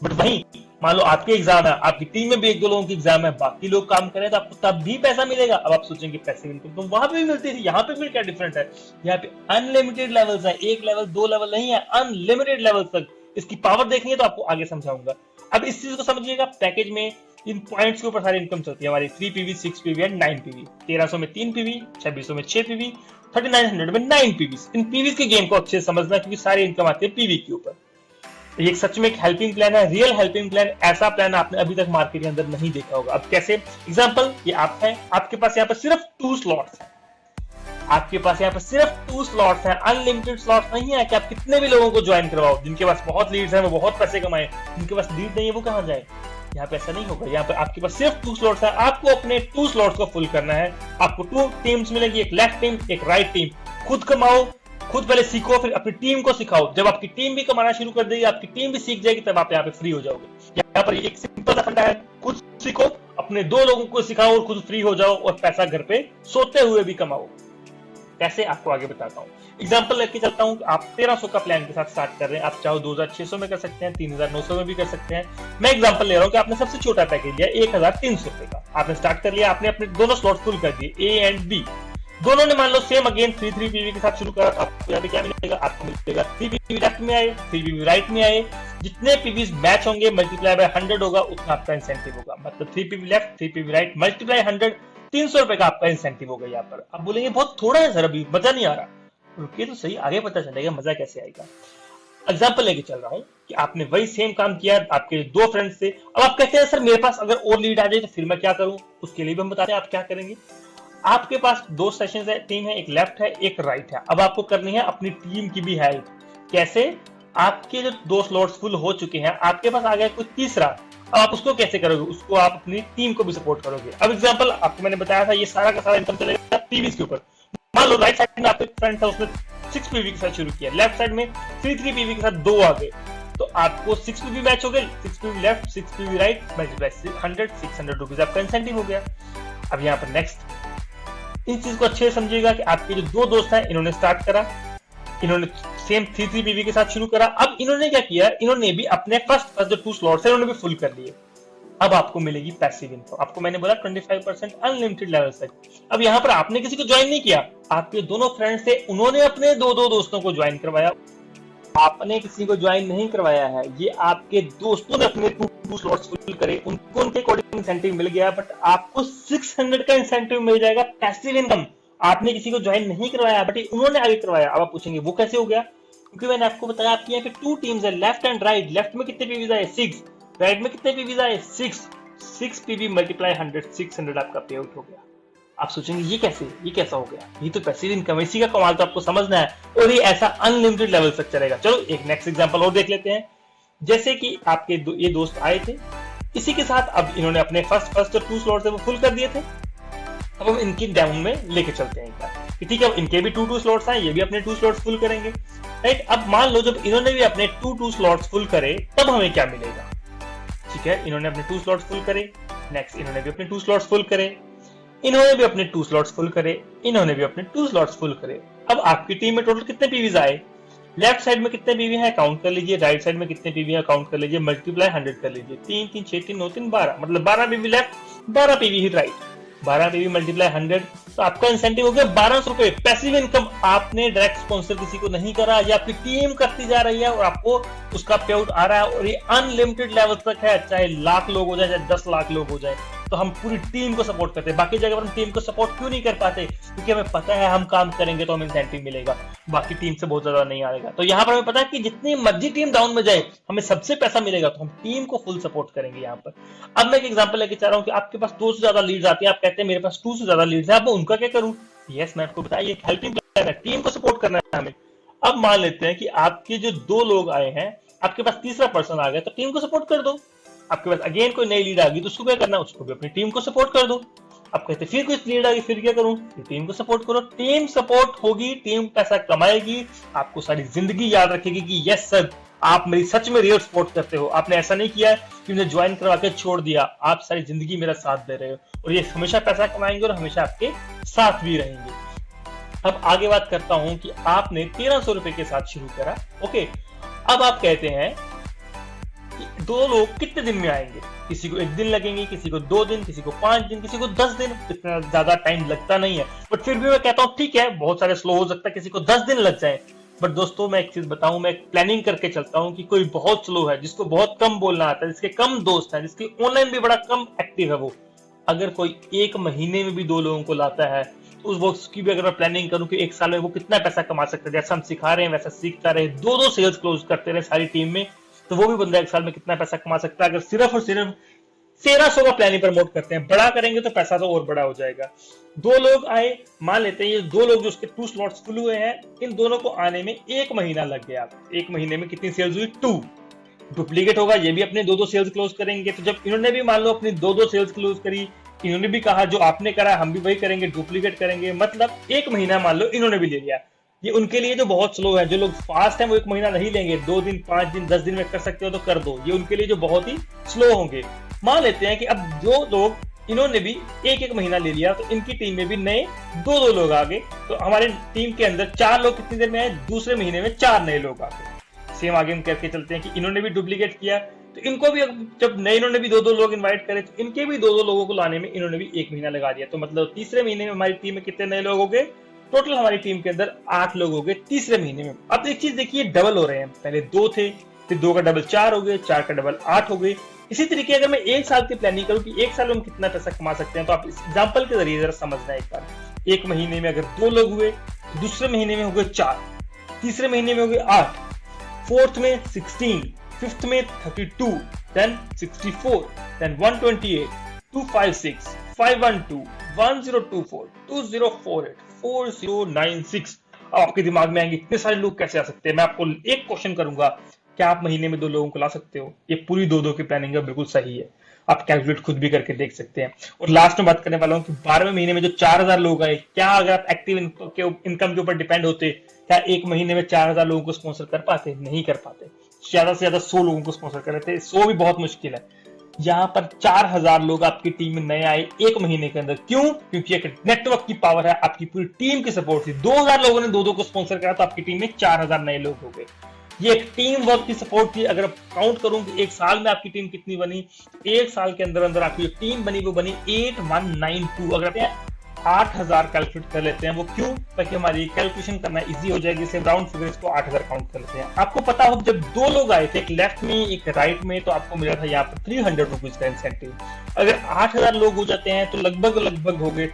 बट वहीं मान लो आपके एग्जाम है, आपकी टीम में भी 1-2 लोगों की एग्जाम है, बाकी लोग काम करें तो आपको तब भी पैसा मिलेगा। अब आप सोचेंगे पैसिव इनकम तो वहां पे भी मिलती थी, यहाँ पे फिर क्या डिफरेंट है। यहाँ पे अनलिमिटेड लेवल्स है, 1 लेवल 2 लेवल नहीं है, अनलिमिटेड लेवल तक। इसकी पावर देखनी है तो आपको आगे समझाऊंगा। अब इस चीज को समझिएगा, पैकेज में इन पॉइंट्स के ऊपर सारी इनकम चलती है हमारी 3 पीवी, 6 पीवी एंड 9 पीवी। 1300 में 3 पीवी, 2600 में 6 पीवी, 3900 में 9 पीवी। इन पीवीज के गेम को अच्छे से समझना क्योंकि सारी इनकम आती है पीवी के ऊपर। ये सच में एक हेल्पिंग प्लान है, रियल हेल्पिंग प्लान। ऐसा प्लान आपने अभी तक मार्केट के अंदर नहीं देखा होगा। अब कैसे, एग्जांपल ये आप है, आपके पास यहाँ पर सिर्फ 2 स्लॉट्स हैं, आपके पास यहाँ पे सिर्फ 2 स्लॉट्स हैं, अनलिमिटेड स्लॉट्स नहीं है कि आप कितने भी लोगों को ज्वाइन करवाओ। जिनके पास बहुत लीड्स हैं वो बहुत पैसे कमाए, जिनके पास लीड नहीं है वो कहाँ जाए। यहाँ पे ऐसा नहीं होगा। यहाँ पे आपके पास सिर्फ 2 स्लॉट्स है, आपको अपने 2 स्लॉट्स को फुल करना है। आपको 2 टीम्स मिलेगी, एक लेफ्ट टीम एक राइट टीम। खुद कमाओ, खुद पहले सीखो, फिर अपनी टीम को सिखाओ। जब आपकी टीम भी कमाना शुरू कर देगी, आपकी टीम भी सीख जाएगी, तब आप यहाँ पे फ्री हो जाओगे। यहाँ पर एक सिंपल सा फंडा है, खुद सीखो, अपने 2 लोगों को सिखाओ और खुद फ्री हो जाओ और पैसा घर पे सोते हुए भी कमाओ। कैसे, आपको आगे बताता हूँ। एग्जांपल लेके चलता हूँ। आप 1300 का प्लान के साथ स्टार्ट कर रहे हैं। आप चाहो 2600 में कर सकते हैं, 3900 में भी कर सकते हैं। मैं एग्जांपल ले रहा हूँ कि आपने सबसे छोटा पैकेज लिया 1300 रुपए का। आपने स्टार्ट कर लिया, आपने अपने दोनों स्लॉट फुल कर दिए, ए एंड बी। दोनों ने मान लो सेम अगेन 3 पीवी के साथ शुरू करा। आपको यहाँ पे क्या मिलेगा, आपको मिलेगा 3 पीवी लेफ्ट में आए, 3 पीवी राइट में आए। जितने पीवीज मैच होंगे मल्टीप्लाई बाय 100 होगा, उतना आपका इंसेंटिव होगा। मतलब 3 PV left 3 PV right multiply 100, 300 रुपए का आपका इंसेंटिव होगा। यहाँ पर आप बोलेंगे बहुत थोड़ा है सर, अभी मजा नहीं आ रहा। रुकिए तो सही, आगे पता चलेगा मजा कैसे आएगा। एग्जाम्पल लेके चल रहा हूँ कि आपने वही सेम काम किया आपके 2 फ्रेंड्स से। अब आप कहते हैं सर मेरे पास अगर और लीड आ जाए तो फिर मैं क्या करूं। उसके लिए भी हम बताते हैं आप क्या करेंगे। आपके पास 2 सेशंस है, टीम है, एक लेफ्ट है एक राइट है। अब आपको करनी है अपनी टीम की भी हेल्प। कैसे, आपके जो 2 स्लॉट्स फुल हो चुके हैं, आपके पास आ गया कोई तीसरा। अब आप उसको कैसे करोगे, उसको आप अपनी टीम को भी सपोर्ट करोगे। अब एग्जांपल आपको मैंने बताया था, ये सारा का सारा इनकम चलेगा पीवीज के ऊपर। मान लो राइट साइड में आपके फ्रेंड था, उसने 6 पीवी के साथ शुरू किया, लेफ्ट साइड में 3 पीवी के साथ 2 आ गए, तो आपको 6 पीवी मैच हो गए, 6 PV left 6 PV right multiply 100, 600 rupees आपका इंसेंटिव हो गया। अब यहाँ पर नेक्स्ट इस चीज को अच्छे से समझिएगा कि आपके जो 2 दोस्त हैं, इन्होंने स्टार्ट करा, इन्होंने सेम 3 पीवी के साथ शुरू करा। अब इन्होंने क्या किया, इन्होंने भी अपने फर्स्ट जो 2 स्लॉट्स है उन्होंने भी फुल कर लिए। अब आपको मिलेगी पैसिव इनकम। आपको मैंने बोला 25% अनलिमिटेड लेवल तक। अब यहाँ पर आपने किसी को ज्वाइन नहीं किया, आपके दोनों फ्रेंड्स थे, उन्होंने अपने 2 दोस्तों को ज्वाइन करवाया। आपने किसी को ज्वाइन नहीं करवाया है, ये आपके दोस्तों ने अपने 2 स्लॉट्स फुल करे, उनको उनके अकॉर्डिंग इंसेंटिव मिल गया, बट आपको 600 का इंसेंटिव मिल जाएगा पैसिव इनकम। आपने किसी को ज्वाइन नहीं करवाया बट उन्होंने आगे करवाया। अब आप पूछेंगे वो कैसे हो गया, क्योंकि मैंने आपको बताया आपकी यहाँ पे 2 टीम्स है, लेफ्ट एंड राइट। लेफ्ट में कितने पीवीज आए 6, राइट में कितने पीवीज आए 6 पीवी मल्टीप्लाई 100, 600 आपका पे आउट हो गया। आप सोचेंगे ये कैसे, ये कैसा हो गया, ये तो पैसिव इनकम। इसी का कमाल तो आपको समझना है, और ये ऐसा अनलिमिटेड लेवल तक चलेगा। चलो एक नेक्स्ट एग्जांपल और देख लेते हैं। जैसे कि आपके ये दोस्त आए थे, इसी के साथ अब इन्होंने अपने फर्स्ट 2 स्लॉट्स है वो फुल कर दिए थे। अब हम इनकी डाउन में लेके चलते हैं ठीक है। इनके भी 2 स्लॉट्स हैं, ये भी अपने 2 स्लॉट्स फुल करेंगे, राइट। अब मान लो जब इन्होंने भी अपने 2 स्लॉट्स फुल करे, तब हमें क्या मिलेगा। ठीक है, इन्होंने अपने 2 स्लॉट्स फुल करे, नेक्स्ट इन्होंने भी अपने 2 स्लॉट्स फुल करे, इन्होंने भी अपने 2 स्लॉट्स फुल करे, इन्होंने भी अपने 2 स्लॉट्स फुल करे। अब आपकी टीम में टोटल कितने पीवीज आए, लेफ्ट साइड में कितने पीवी हैं काउंट कर लीजिए, राइट साइड में कितने पीवी हैं काउंट कर लीजिए, मल्टीप्लाई 100 कर लीजिए, 3 3 6 3 9 3 12, मतलब 12 पीवी लेफ्ट 12 पीवी ही राइट। 12 पीवी मल्टीप्लाई 100, तो आपका इंसेंटिव हो गया 1200 रुपए पैसिव इनकम। आपने डायरेक्ट स्पॉन्सर किसी को नहीं करा, ये आपकी टीम करती जा रही है और आपको उसका पे आउट आ रहा है, और ये अनलिमिटेड लेवल तक है। चाहे लाख लोग हो जाए, चाहे 10 लाख लोग हो जाए, तो हम पूरी टीम को सपोर्ट करते हैं। बाकी जगह पर हम टीम को सपोर्ट क्यों नहीं कर पाते, क्योंकि हमें पता है हम काम करेंगे तो हमें इंसेंटिव मिलेगा, बाकी टीम से बहुत ज्यादा नहीं आएगा। तो यहाँ पर हमें पता है कि जितनी मर्जी टीम डाउन में जाए हमें सबसे पैसा मिलेगा, तो हम टीम को फुल सपोर्ट करेंगे यहाँ पर। अब मैं एक एग्जांपल लेके चाह रहा हूँ कि आपके पास 2 से ज्यादा लीड्स आती है, आप कहते हैं मेरे पास 2 से ज्यादा लीड्स है, अब उनका क्या करूँ। यस, मैं आपको बताया हेल्पिंग प्लान है, टीम को सपोर्ट करना है हमें। अब मान लेते हैं कि आपके जो 2 लोग आए हैं, आपके पास तीसरा पर्सन आ गया, तो टीम को सपोर्ट कर दो। आपके पास अगेन कोई नई लीड आ गई, तो उसको क्या करना है, उसको भी अपनी टीम को सपोर्ट कर दो। आप कहते फिर कोई लीड आ गई, फिर क्या करूं, टीम को सपोर्ट करो। टीम सपोर्ट होगी, टीम पैसा कमाएगी, आपको सारी जिंदगी याद रखेगी कि यस सर आप मेरी सच में रियल सपोर्ट करते हो। आपने ऐसा नहीं किया कि मुझे ज्वाइन करवा के छोड़ दिया, आप सारी जिंदगी मेरा साथ दे रहे हो, और ये हमेशा पैसा कमाएंगे और हमेशा आपके साथ भी रहेंगे। अब आगे बात करता हूं कि आपने 1300 रुपए के साथ शुरू करा, ओके। अब आप कहते हैं कि 2 लोग कितने दिन में आएंगे, किसी को 1 दिन लगेंगे, किसी को 2 दिन, किसी को 5 दिन, किसी को 10 दिन। इतना ज्यादा टाइम लगता नहीं है, बट फिर भी मैं कहता हूँ ठीक है, बहुत सारे स्लो हो सकता है, किसी को 10 दिन लग जाए। बट दोस्तों मैं एक चीज बताऊं, मैं प्लानिंग करके चलता हूं कि कोई बहुत स्लो है, जिसको बहुत कम बोलना आता है, जिसके कम दोस्त हैं, जिसकी ऑनलाइन भी बड़ा कम एक्टिव है, वो अगर कोई 1 महीने में भी 2 लोगों को लाता है, तो उस वक्त की भी अगर मैं प्लानिंग करूं कि 1 साल में वो कितना पैसा कमा सकता है, जैसा हम सिखा रहे हैं वैसा सीखता रहे, 2 सेल्स क्लोज करते रहे सारी टीम में, तो वो भी बंदा 1 साल में कितना पैसा कमा सकता है, अगर सिर्फ और सिर्फ 1300 का प्लान ही प्रमोट करते हैं। बड़ा करेंगे तो पैसा तो और बड़ा हो जाएगा। दो लोग आए, मान लेते हैं ये दो लोग जो उसके 2 स्लॉट्स फुल हुए हैं, इन दोनों को आने में 1 महीना लग गया। 1 महीने में कितनी सेल्स हुई? 2। डुप्लीकेट होगा, ये भी अपने 2-2 सेल्स क्लोज करेंगे। तो जब इन्होंने भी मान लो अपनी 2-2 सेल्स क्लोज करी, इन्होंने भी कहा जो आपने करा हम भी वही करेंगे, डुप्लीकेट करेंगे, मतलब 1 महीना मान लो इन्होंने भी ले लिया। ये उनके लिए जो बहुत स्लो है, जो लोग फास्ट हैं वो 1 महीना नहीं लेंगे, 2 दिन 5 दिन 10 दिन में कर सकते हो तो कर दो। ये उनके लिए जो बहुत ही स्लो होंगे। मान लेते हैं कि अब जो लोग इन्होंने भी 1-1 महीना ले लिया, तो इनकी टीम में भी नए 2-2 लोग आ गए। तो हमारे टीम के अंदर 4 लोग कितनी देर में आए? दूसरे महीने में 4 नए लोग आ गए। सेम आगे हम करके चलते हैं कि इन्होंने भी डुप्लीकेट किया, तो इनको भी जब नए इन्होंने भी 2-2 लोग इनवाइट करे, तो इनके भी 2-2 लोगों को लाने में इन्होंने भी 1 महीना लगा दिया। तो मतलब तीसरे महीने में हमारी टीम में कितने नए लोग हो गए? टोटल हमारी टीम के अंदर 8 लोग हो गए तीसरे महीने में। अब एक चीज देखिए, डबल हो रहे हैं। पहले 2 थे, फिर 2 का डबल 4 हो गए, 4 का डबल 8 हो गए। इसी तरीके अगर मैं 1 साल की प्लानिंग करूं कि 1 साल में हम कितना पैसा कमा सकते हैं, तो आप इस एग्जांपल के जरिए जरा समझना एक बार। 1 महीने में अगर 2 लोग हुए, दूसरे महीने में हो गए 4, तीसरे महीने में हो गए 8, फोर्थ में 16, फिफ्थ में 32, देन 64, देन 128, 256, 512, 1024, 2048, 4096। अब आपके दिमाग में आएंगे इतने सारे लोग कैसे आ सकते हैं। मैं आपको एक क्वेश्चन करूंगा, क्या आप महीने में 2 लोगों को ला सकते हो? ये पूरी 2-2 की प्लानिंग है, बिल्कुल सही है। आप कैलकुलेट खुद भी करके देख सकते हैं। और लास्ट में बात करने वाला हूं कि 12वें महीने में जो 4000 लोग आए, क्या अगर आप एक्टिव इनकम के ऊपर डिपेंड होते, क्या 1 महीने में 4000 लोगों को स्पॉन्सर कर पाते? नहीं कर पाते। ज्यादा से ज्यादा 100 लोगों को स्पॉन्सर कर लेते। 100 भी बहुत मुश्किल है। यहाँ पर 4000 लोग आपकी टीम में नए आए 1 महीने के अंदर। क्यों? क्योंकि एक नेटवर्क की पावर है, आपकी पूरी टीम की सपोर्ट थी। 2000 लोगों ने 2-2 को स्पॉन्सर करा, तो आपकी टीम में 4000 नए लोग हो गए। ये एक टीम वर्क की सपोर्ट थी। अगर काउंट करूं कि 1 साल में आपकी टीम कितनी बनी, 1 साल के अंदर अंदर आपकी जो टीम बनी वो बनी 8192। अगर आप 8000 कैलकुलेट कर लेते हैं, वो क्यों? ताकि हमारी कैलकुलेशन करना इजी हो जाएगी। इसे राउंड फिगर्स को 8000 काउंट कर लेते हैं। आपको पता हो जब 2 लोग आए थे, एक लेफ्ट में एक राइट में, तो आपको मिला था यहाँ पर 300 रुपीज का इंसेंटिव। अगर 8000 लोग हो जाते हैं तो लगभग हो गए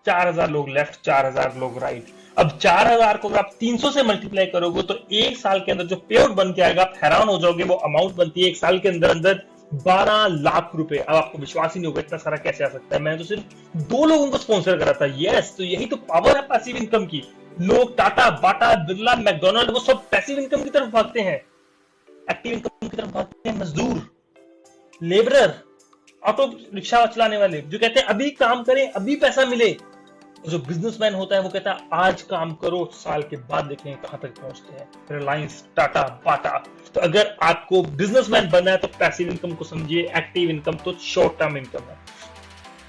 4000 लोग लेफ्ट, 4000 लोग राइट। अब 4000 को अगर आप 300 से मल्टीप्लाई करोगे तो 1 साल के अंदर जो पे आउट बन के आएगा, आप हैरान हो जाओगे। वो अमाउंट बनती है 1 साल के अंदर अंदर 12 लाख रुपए। अब आपको विश्वास ही नहीं होगा इतना सारा कैसे आ सकता है। मैंने तो सिर्फ 2 लोगों को स्पॉन्सर करा था। यस, तो यही तो पावर है पैसिव इनकम की। लोग टाटा, बाटा, बिरला, मैकडोनल्ड, वो सब पैसिव इनकम की तरफ भागते हैं, एक्टिव इनकम की तरफ भागते हैं। मजदूर, लेबरर, ऑटो रिक्शा चलाने वाले जो कहते हैं अभी काम करें अभी पैसा मिले। जो बिजनेसमैन होता है वो कहता है आज काम करो, साल के बाद देखें कहां तक पहुंचते हैं। रिलायंस, टाटा, बाटा। तो अगर आपको बिजनेसमैन बनना है तो पैसिव इनकम को समझिए। एक्टिव इनकम तो शॉर्ट टर्म इनकम है।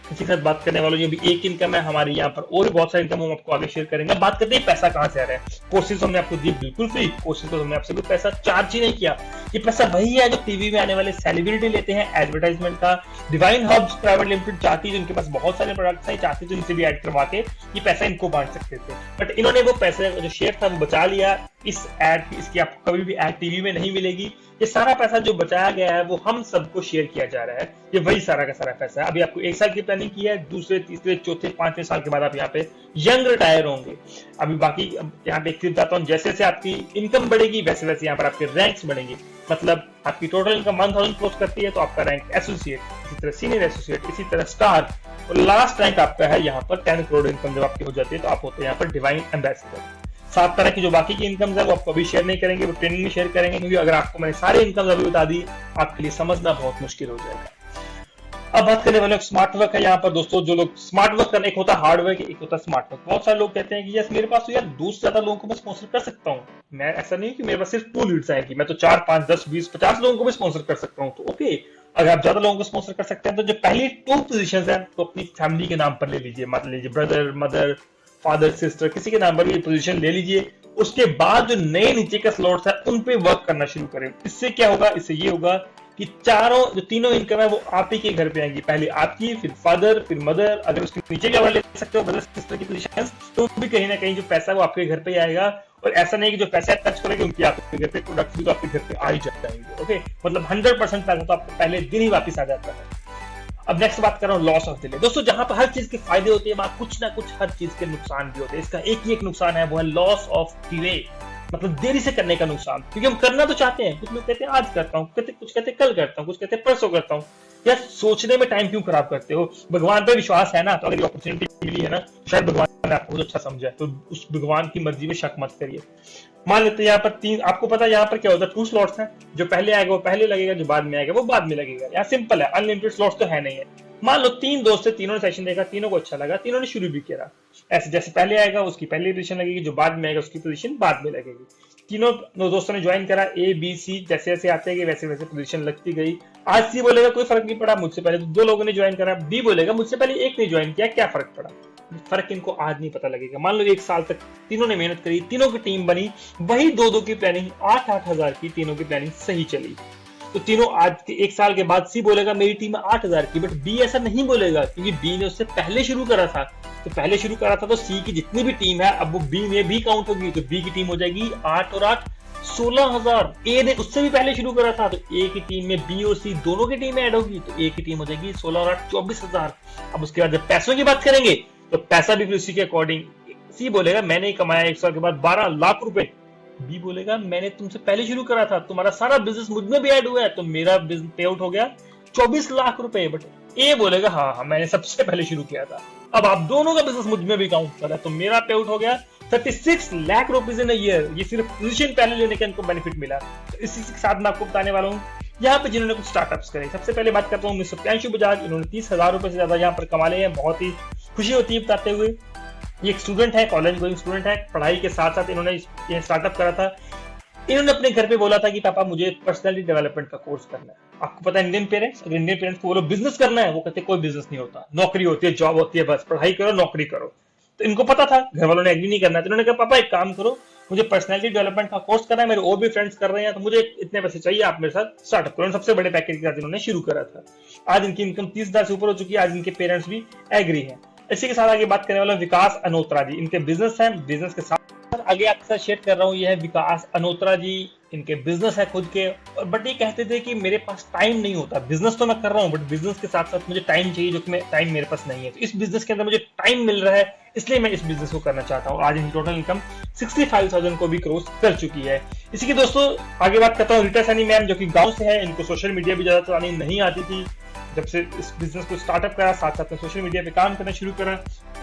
इसी के साथ बात करने वालों, ये भी एक इनकम है हमारी। यहाँ पर और भी बहुत सारी इनकम हम आपको आगे शेयर करेंगे। बात करते हैं पैसा कहां से आ रहा है। कोर्सेज हमने आपको दिए बिल्कुल फ्री। कोर्सेज को हमने आपसे कोई पैसा चार्ज ही नहीं किया। ये पैसा वही है जो टीवी में आने वाले सेलिब्रिटी लेते हैं एडवर्टाइजमेंट का। डिवाइन हब्स प्राइवेट लिमिटेड चाहती है, जिनके पास बहुत सारे प्रोडक्ट्स हैं, चाहती तो इनसे भी ऐड करवा के ये पैसा इनको बांट सकते थे, बट इन्होंने वो पैसे जो शेयर था वो बचा लिया। इस ऐड की, इसकी आपको कभी भी ऐड टीवी में नहीं मिलेगी। ये सारा पैसा जो बचाया गया है वो हम सबको शेयर किया जा रहा है। ये वही सारा का सारा पैसा है। अभी आपको 1 साल की प्लानिंग की है, दूसरे, तीसरे, चौथे, 5वें साल के बाद आप यहाँ पे यंग रिटायर होंगे। अभी बाकी यहाँ पे एक चीज बताता हूँ, जैसे जैसे आपकी इनकम बढ़ेगी वैसे वैसे यहाँ पर आपके रैंक्स बढ़ेंगे। मतलब आपकी टोटल इनकम 1000 क्रॉस करती है तो आपका रैंक एसोसिएट, इसी तरह सीनियर एसोसिएट, इसी तरह स्टार, और लास्ट रैंक आपका है यहाँ पर 10 करोड़ इनकम जब आपकी हो जाती है तो आप होते हैं यहाँ पर डिवाइन एम्बेसडर। 7 तरह की जो बाकी की इनकम है वो आपको अभी शेयर नहीं करेंगे, वो ट्रेनिंग में शेयर करेंगे, क्योंकि अगर आपको मैंने सारी इनकम अभी बता दी आपके लिए समझना बहुत मुश्किल हो जाएगा। अब बात करने वाले स्मार्ट वर्क है यहाँ पर दोस्तों। जो लोग स्मार्ट वर्क करने, एक होता है हार्ड वर्क, एक होता है स्मार्ट वर्क। बहुत सारे लोग कहते हैं कि यस मेरे पास तो यार 2 से ज्यादा लोगों को मैं स्पॉन्सर कर सकता हूँ। मैं ऐसा नहीं कि मेरे पास सिर्फ 2 लीड्स आएगी, मैं तो 4, 5, 10, 20, 50 लोगों को भी स्पॉन्सर कर सकता हूँ। तो ओके, अगर आप ज्यादा लोगों को स्पॉन्सर कर सकते हैं तो जो पहली 2 पोजीशंस हैं तो अपनी फैमिली के नाम पर ले लीजिए। मान लीजिए ब्रदर, मदर, फादर, सिस्टर, किसी के नाम पर ये पोजीशन ले लीजिए। उसके बाद जो नए नीचे का स्लॉट्स है उन पे वर्क करना शुरू करें। इससे क्या होगा? इससे ये होगा कि तीनों इनकम है वो आप ही के घर पे आएंगी। पहले आपकी, फिर फादर, फिर मदर। अगर उसके नीचे भी आप ले सकते हो ब्रदर सिस्टर की पोजीशन, तो भी कहीं ना कहीं जो पैसा है वो आपके घर पे आएगा। और ऐसा नहीं कि जो पैसा टच करेंगे उनकी आपके घर पे प्रोडक्ट भी तो आपके घर पे आ ही जाएंगे। ओके, मतलब 100% पैसा तो आपको पहले दिन ही वापिस आ जाता है। अब नेक्स्ट बात कर रहा हूँ लॉस ऑफ डिले। दोस्तों जहां पर हर चीज के फायदे होते हैं वहां कुछ ना कुछ हर चीज के नुकसान भी होते हैं। इसका एक ही एक नुकसान है, वो है लॉस ऑफ डिले। मतलब देरी से करने का नुकसान, क्योंकि हम करना तो चाहते हैं, कुछ लोग कहते हैं आज करता हूँ, कुछ कहते हैं कल करता हूँ, कुछ कहते हैं परसों करता हूँ। यार सोचने में टाइम क्यों खराब करते हो? भगवान पे विश्वास है ना, तो अगर अपॉर्चुनिटी मिली है ना, शायद भगवान ने आपको बहुत अच्छा समझा है, तो उस भगवान की मर्जी में शक मत करिए। मान लेते हैं यहाँ पर तीन, आपको पता है यहाँ पर क्या होता है, 2 स्लॉट्स हैं, जो पहले आएगा वो पहले लगेगा, जो बाद में आएगा वो बाद में लगेगा। यहाँ सिंपल है, अनलिमिटेड स्लॉट्स तो है नहीं है। मान लो 3 दोस्त है, तीनों ने सेशन देखा, तीनों को अच्छा लगा, तीनों ने शुरू भी किया। ऐसे जैसे पहले आएगा उसकी पहली पोजीशन लगेगी, जो बाद में आएगा उसकी पोजीशन बाद में लगेगी। तीनों दोस्तों ने ज्वाइन करा, ए बी सी, जैसे जैसे आते गए वैसे वैसे पोजीशन लगती गई। आज सी बोलेगा कोई फर्क नहीं पड़ा, मुझसे पहले 2 लोगों ने ज्वाइन करा। बी बोलेगा मुझसे पहले 1 ने ज्वाइन किया, क्या फर्क पड़ा? फर्क इनको आज नहीं पता लगेगा। मान लो 1 साल तक तीनों ने मेहनत करी, तीनों की टीम बनी, वही 2-2 की प्लानिंग 8-8 हजार की, तीनों की प्लानिंग सही चली। तो तीनों आज के 1 साल के बाद सी बोलेगा मेरी टीम 8,000 की, बट बी ऐसा नहीं बोलेगा, क्योंकि बी ने उससे पहले शुरू करा था। तो पहले शुरू करा था तो सी की जितनी भी टीम है अब वो बी में भी काउंट होगी, तो बी की टीम हो जाएगी 8 और 8 16,000। ए ने उससे भी पहले शुरू करा था, तो ए की टीम में बी और सी दोनों की टीम ऐड होगी, तो ए की टीम हो जाएगी 16 और 8 24,000। अब उसके बाद जब पैसों की बात करेंगे तो पैसा भी उसी के अकॉर्डिंग, सी बोलेगा मैंने कमाया 1 साल के बाद 12 लाख रुपए, बी बोलेगा मैंने तुमसे पहले शुरू करा था, तुम्हारा सारा बिजनेस मुझ में भी ऐड हुआ है, तो मेरा पे आउट हो गया 24 लाख रुपए। बट ए बोलेगा हाँ मैंने सबसे पहले शुरू किया था, अब आप दोनों का बिजनेस मुझ में भी काउंट कर रहा है, तो मेरा पे आउट हो गया 36 लाख रुपीज इन ईयर। ये सिर्फ पोजीशन पहले लेने के इनको बेनिफिट मिला। तो इसी के साथ मैं आपको बताने वाला हूँ यहाँ पे जिन्होंने कुछ स्टार्टअप्स करे। सबसे पहले बात करता हूँ मिस्टर प्रियांशु बजाज, इन्होंने 30,000 रुपए से ज्यादा यहाँ पर कमा लिए हैं। बहुत ही खुशी होती है बताते हुए। ये एक स्टूडेंट है, कॉलेज गोइंग स्टूडेंट है, पढ़ाई के साथ साथ इन्होंने ये स्टार्टअप करा था। इन्होंने अपने घर पे बोला था कि पापा मुझे पर्सनैलिटी डेवलपमेंट का कोर्स करना है। आपको पता है इंडियन पेरेंट्स, अगर इंडियन पेरेंट्स को बोलो बिजनेस करना है, वो कहते कोई बिजनेस नहीं होता, नौकरी होती है, जॉब होती है, बस पढ़ाई करो नौकरी करो। तो इनको पता था, घर वालों ने एग्री नहीं करना, तो इन्होंने कहा पापा एक काम करो, मुझे पर्सनैलिटी डेवलपमेंट का कोर्स करना है, मेरे और भी फ्रेंड्स कर रहे हैं, तो मुझे इतने पैसे चाहिए, आप मेरे साथ स्टार्टअप करो। सबसे बड़े पैकेज के साथ इन्होंने शुरू करा था। आज इनकी इनकम 30,000 से ऊपर हो चुकी है। आज इनके पेरेंट्स भी एग्री हैं। इसी के साथ आगे बात करने वाला विकास अनोत्रा जी, इनके बिजनेस है, बिजनेस के साथ आगे आपके साथ शेयर कर रहा हूँ। ये है विकास अनोत्रा जी, इनके बिजनेस है खुद के, बट ये कहते थे कि मेरे पास टाइम नहीं होता, बिजनेस तो मैं कर रहा हूँ बट बिजनेस के साथ साथ मुझे टाइम चाहिए, जो कि टाइम मेरे पास नहीं है। तो इस बिजनेस के अंदर मुझे टाइम मिल रहा है, इसलिए मैं इस बिजनेस को करना चाहता हूँ। आज इनकी टोटल इनकम 65,000 को भी क्रॉस कर चुकी है। इसी के दोस्तों आगे बात करता हूँ रीटा सैनी मैम, जो कि गाँव से है। इनको सोशल मीडिया भी ज्यादा चलानी नहीं आती थी। जब से इस बिजनेस को स्टार्टअप करा, साथ साथ में सोशल मीडिया पे काम करना शुरू करा,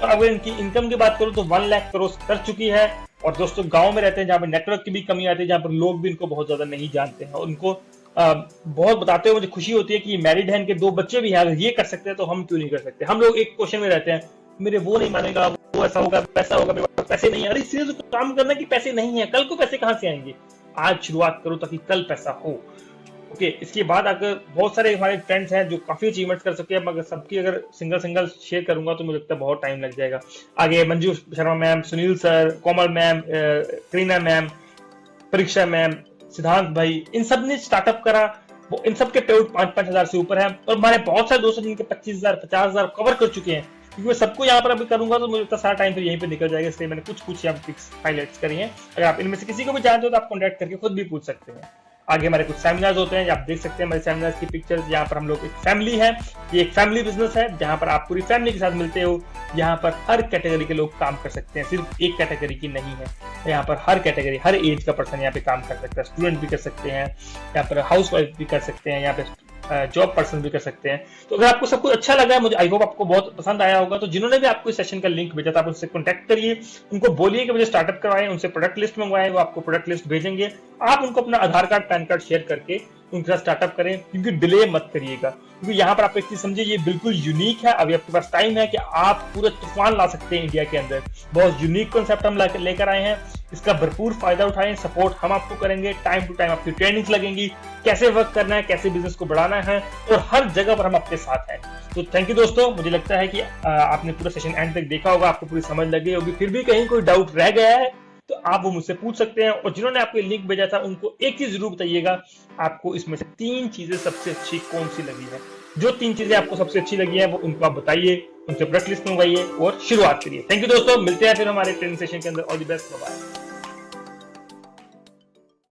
और अगर इनकी इनकम की बात करूं तो 1 लाख क्रॉस कर चुकी है। और दोस्तों गांव में रहते हैं, जहां पर नेटवर्क की भी कमी आती है, जहां पर लोग भी इनको बहुत ज्यादा नहीं जानते हैं। और उनको बहुत बताते हुए मुझे खुशी होती है कि मैरिड है, इनके 2 बच्चे भी हैं। अगर ये कर सकते हैं तो हम क्यों नहीं कर सकते? हम लोग एक क्वेश्चन में रहते हैं, मेरे वो नहीं मानेगा, वो ऐसा होगा, पैसा होगा, मेरे पास पैसे नहीं है। अरे इसलिए तो काम करना कि पैसे नहीं है, कल को पैसे कहां से आएंगे? आज शुरुआत करो ताकि कल पैसा हो। ओके, इसके बाद अगर बहुत सारे हमारे फ्रेंड्स हैं जो काफी अचीवमेंट्स कर सकते हैं, मगर सबकी अगर सिंगल शेयर करूंगा तो मुझे लगता है बहुत टाइम लग जाएगा। आगे मंजू शर्मा मैम, सुनील सर, कोमल मैम, करीना मैम, परीक्षा मैम, सिद्धांत भाई, इन सब ने स्टार्टअप करा। इन सब के पेआउट 5-5 हजार से ऊपर है। और हमारे बहुत सारे दोस्त जिनके 25,000 50,000 कवर कर चुके हैं। क्योंकि मैं सबको यहाँ पर अभी करूंगा तो मुझे लगता है सारा टाइम फिर यहीं पे निकल जाएगा, इसलिए मैंने कुछ यहाँ पिक्स हाईलाइट्स करी हैं। अगर आप इनमें से किसी को भी जानते हो तो आप कॉन्टैक्ट करके खुद भी पूछ सकते हैं। आगे हमारे कुछ सेमिनार्स होते हैं, आप देख सकते हैं हमारे सेमिनार्स की पिक्चर्स। यहाँ पर हम लोग एक फैमिली है, ये एक फैमिली बिजनेस है जहाँ पर आप पूरी फैमिली के साथ मिलते हो। यहाँ पर हर कैटेगरी के लोग काम कर सकते हैं, सिर्फ एक कैटेगरी की नहीं है। यहाँ पर हर कैटेगरी, हर एज का पर्सन यहाँ पे काम कर सकता है। स्टूडेंट भी कर सकते हैं, यहाँ पर हाउस वाइफ भी कर सकते हैं, यहाँ पे जॉब पर्सन भी कर सकते हैं। तो अगर आपको सब कुछ अच्छा लगा है, मुझे आई होप आपको बहुत पसंद आया होगा, तो जिन्होंने भी आपको इस सेशन का लिंक भेजा था आप उनसे कॉन्टैक्ट करिए, उनको बोलिए कि मुझे स्टार्टअप करवाएं, उनसे प्रोडक्ट लिस्ट मंगवाएं, वो आपको प्रोडक्ट लिस्ट भेजेंगे। आप उनको अपना आधार कार्ड, पैन कार्ड शेयर करके उनके साथ स्टार्टअप करें, क्योंकि डिले मत करिएगा। क्योंकि यहाँ पर आप एक चीज समझिए, ये बिल्कुल यूनिक है। अभी आपके पास टाइम है कि आप पूरे तूफान ला सकते हैं इंडिया के अंदर। बहुत यूनिक कॉन्सेप्ट हम लेकर आए हैं, इसका भरपूर फायदा उठाएं। सपोर्ट हम आपको करेंगे, टाइम टू टाइम आपकी ट्रेनिंग्स लगेंगी, कैसे वर्क करना है, कैसे बिजनेस को बढ़ाना है, और हर जगह पर हम आपके साथ हैं। तो थैंक यू दोस्तों, मुझे लगता है कि आपने पूरा सेशन एंड तक देखा होगा, आपको पूरी समझ लगी होगी। फिर भी कहीं कोई डाउट रह गया है तो आप वो मुझसे पूछ सकते हैं। और जिन्होंने आपको लिंक भेजा था उनको एक चीज जरूर बताइएगा, आपको इसमें से 3 चीजें सबसे अच्छी कौन सी लगी है। जो 3 चीजें आपको सबसे अच्छी लगी है वो उनको आप बताइए, उनसे प्रोडक्ट लिस्ट मंगवाइए और शुरुआत करिए। थैंक यू दोस्तों, मिलते हैं फिर हमारे ट्रेनिंग सेशन के अंदर। All the best, bye bye.